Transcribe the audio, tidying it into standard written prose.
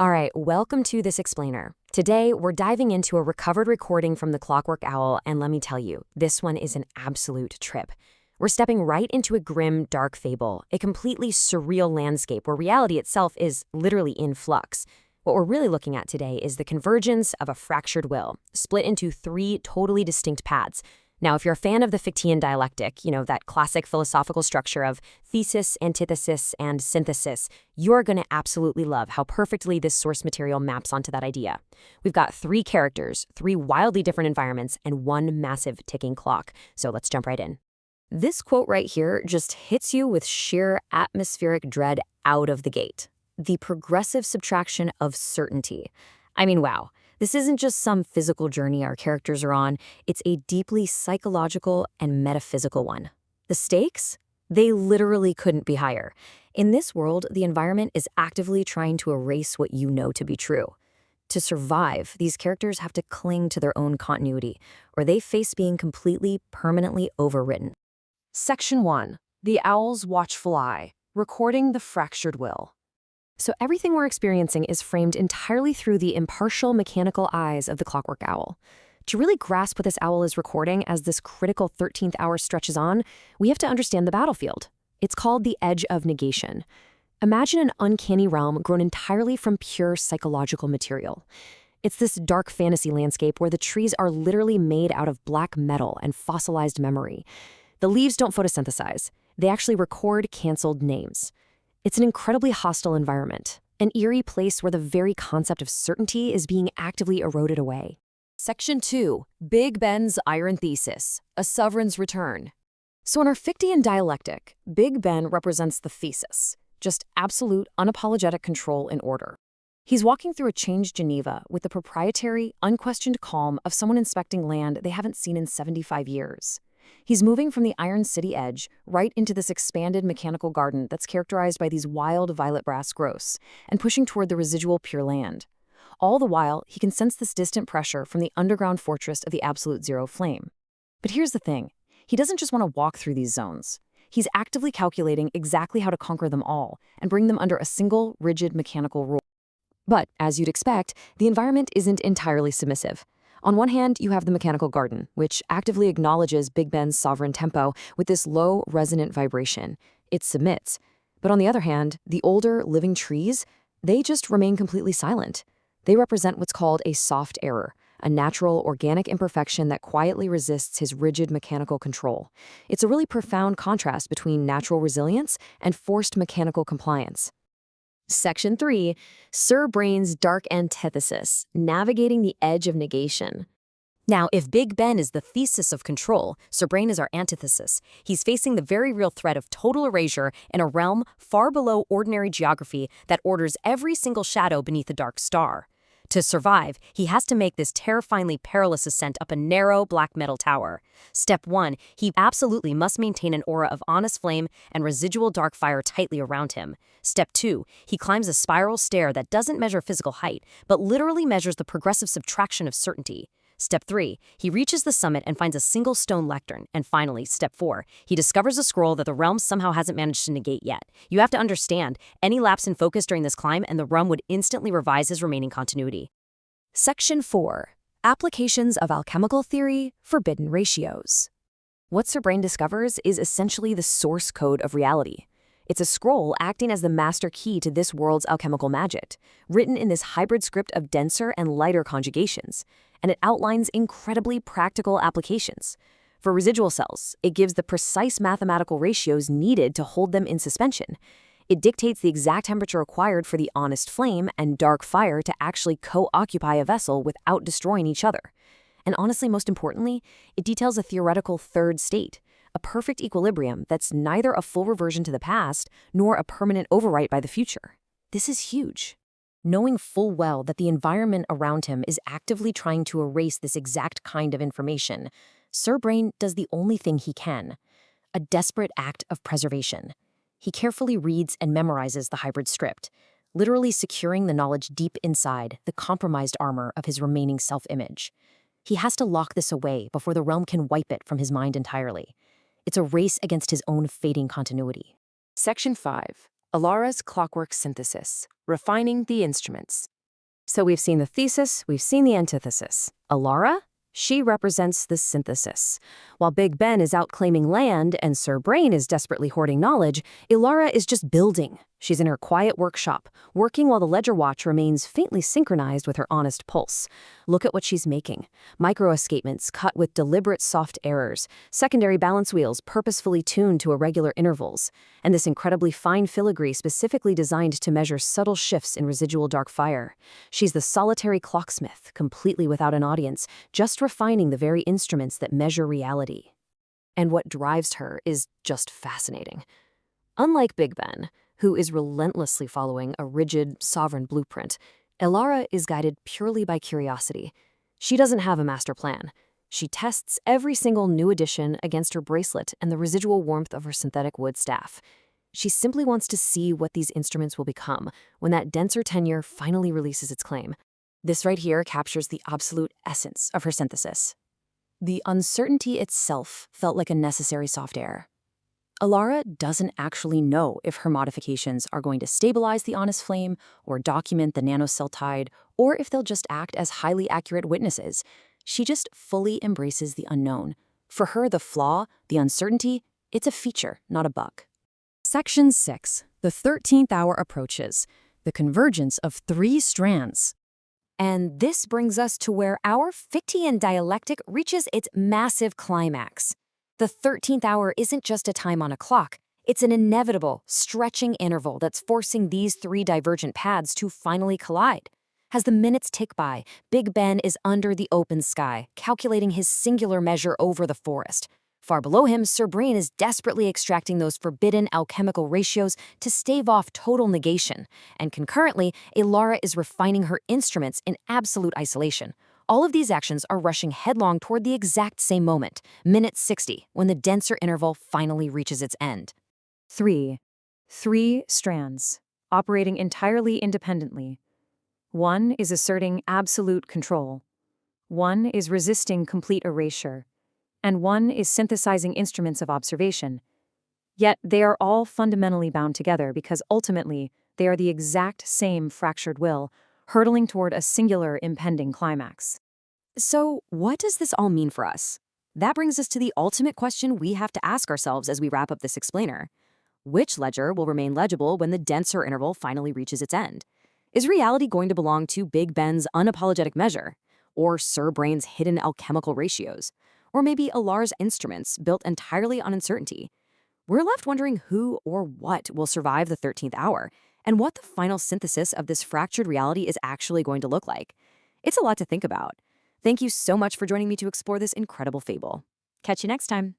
All right, welcome to This Explainer. Today, we're diving into a recovered recording from the Clockwork Owl, and let me tell you, this one is an absolute trip. We're stepping right into a grim, dark fable, a completely surreal landscape where reality itself is literally in flux. What we're really looking at today is the convergence of a fractured will, split into three totally distinct paths. Now, if you're a fan of the Fichtean dialectic, that classic philosophical structure of thesis, antithesis, and synthesis, you're going to absolutely love how perfectly this source material maps onto that idea. We've got three characters, three wildly different environments, and one massive ticking clock. So let's jump right in. This quote right here just hits you with sheer atmospheric dread out of the gate. The progressive subtraction of certainty. I mean, wow. This isn't just some physical journey our characters are on, it's a deeply psychological and metaphysical one. The stakes? They literally couldn't be higher. In this world, the environment is actively trying to erase what you know to be true. To survive, these characters have to cling to their own continuity, or they face being completely, permanently overwritten. Section 1. The Owl's Watchful Eye, Recording the Fractured Will. So everything we're experiencing is framed entirely through the impartial, mechanical eyes of the Clockwork Owl. To really grasp what this owl is recording as this critical 13th hour stretches on, we have to understand the battlefield. It's called the edge of negation. Imagine an uncanny realm grown entirely from pure psychological material. It's this dark fantasy landscape where the trees are literally made out of black metal and fossilized memory. The leaves don't photosynthesize. They actually record canceled names. It's an incredibly hostile environment, an eerie place where the very concept of certainty is being actively eroded away. Section 2. Big Ben's Iron Thesis, A Sovereign's Return. So in our Fichtean dialectic, Big Ben represents the thesis, just absolute, unapologetic control and order. He's walking through a changed Geneva with the proprietary, unquestioned calm of someone inspecting land they haven't seen in 75 years. He's moving from the Iron City edge right into this expanded mechanical garden that's characterized by these wild violet brass growths and pushing toward the residual pure land. All the while, he can sense this distant pressure from the underground fortress of the absolute zero flame. But here's the thing. He doesn't just want to walk through these zones. He's actively calculating exactly how to conquer them all and bring them under a single, rigid mechanical rule. But, as you'd expect, the environment isn't entirely submissive. On one hand, you have the mechanical garden, which actively acknowledges Big Ben's sovereign tempo with this low, resonant vibration. It submits. But on the other hand, the older, living trees, they just remain completely silent. They represent what's called a soft error, a natural, organic imperfection that quietly resists his rigid mechanical control. It's a really profound contrast between natural resilience and forced mechanical compliance. Section 3, Sir Brain's Dark Antithesis, Navigating the Edge of Negation. Now, if Big Ben is the thesis of control, Sir Brain is our antithesis. He's facing the very real threat of total erasure in a realm far below ordinary geography that orders every single shadow beneath a dark star. To survive, he has to make this terrifyingly perilous ascent up a narrow black metal tower. Step 1, he absolutely must maintain an aura of honest flame and residual dark fire tightly around him. Step 2, he climbs a spiral stair that doesn't measure physical height, but literally measures the progressive subtraction of certainty. Step 3, he reaches the summit and finds a single stone lectern. And finally, Step 4, he discovers a scroll that the realm somehow hasn't managed to negate yet. You have to understand, any lapse in focus during this climb and the realm would instantly revise his remaining continuity. Section 4, Applications of Alchemical Theory, Forbidden Ratios. What Sir Brain discovers is essentially the source code of reality. It's a scroll acting as the master key to this world's alchemical magic, written in this hybrid script of denser and lighter conjugations, and it outlines incredibly practical applications. For residual cells, it gives the precise mathematical ratios needed to hold them in suspension. It dictates the exact temperature required for the honest flame and dark fire to actually co-occupy a vessel without destroying each other. And honestly, most importantly, it details a theoretical third state, a perfect equilibrium that's neither a full reversion to the past nor a permanent overwrite by the future. This is huge. Knowing full well that the environment around him is actively trying to erase this exact kind of information, Sir Brain does the only thing he can, a desperate act of preservation. He carefully reads and memorizes the hybrid script, literally securing the knowledge deep inside the compromised armor of his remaining self-image. He has to lock this away before the realm can wipe it from his mind entirely. It's a race against his own fading continuity. Section 5. Alara's clockwork synthesis, refining the instruments. So we've seen the thesis, we've seen the antithesis. Alara? She represents the synthesis. While Big Ben is out claiming land and Sir Brain is desperately hoarding knowledge, Ilara is just building. She's in her quiet workshop, working while the ledger watch remains faintly synchronized with her honest pulse. Look at what she's making. Micro-escapements cut with deliberate soft errors, secondary balance wheels purposefully tuned to irregular intervals, and this incredibly fine filigree specifically designed to measure subtle shifts in residual dark fire. She's the solitary clocksmith, completely without an audience, just refining the very instruments that measure reality. And what drives her is just fascinating. Unlike Big Ben, who is relentlessly following a rigid, sovereign blueprint, Ilara is guided purely by curiosity. She doesn't have a master plan. She tests every single new addition against her bracelet and the residual warmth of her synthetic wood staff. She simply wants to see what these instruments will become when that denser tenure finally releases its claim. This right here captures the absolute essence of her synthesis. The uncertainty itself felt like a necessary soft air. Ilara doesn't actually know if her modifications are going to stabilize the honest flame or document the nanocell tide, or if they'll just act as highly accurate witnesses. She just fully embraces the unknown. For her, the flaw, the uncertainty, it's a feature, not a bug. Section 6. The 13th hour approaches. The convergence of 3 strands. And this brings us to where our Fichtean dialectic reaches its massive climax. The 13th hour isn't just a time on a clock. It's an inevitable, stretching interval that's forcing these 3 divergent paths to finally collide. As the minutes tick by, Big Ben is under the open sky, calculating his singular measure over the forest. Far below him, Sir Brain is desperately extracting those forbidden alchemical ratios to stave off total negation. And concurrently, Ilara is refining her instruments in absolute isolation. All of these actions are rushing headlong toward the exact same moment, minute 60, when the denser interval finally reaches its end. 3 strands, operating entirely independently. One is asserting absolute control. One is resisting complete erasure. And one is synthesizing instruments of observation. Yet they are all fundamentally bound together because ultimately they are the exact same fractured will, hurtling toward a singular impending climax. So, what does this all mean for us? That brings us to the ultimate question we have to ask ourselves as we wrap up this explainer. Which ledger will remain legible when the denser interval finally reaches its end? Is reality going to belong to Big Ben's unapologetic measure? Or Sir Brain's hidden alchemical ratios? Or maybe Alara's instruments built entirely on uncertainty? We're left wondering who or what will survive the 13th hour, and what the final synthesis of this fractured reality is actually going to look like. It's a lot to think about. Thank you so much for joining me to explore this incredible fable. Catch you next time.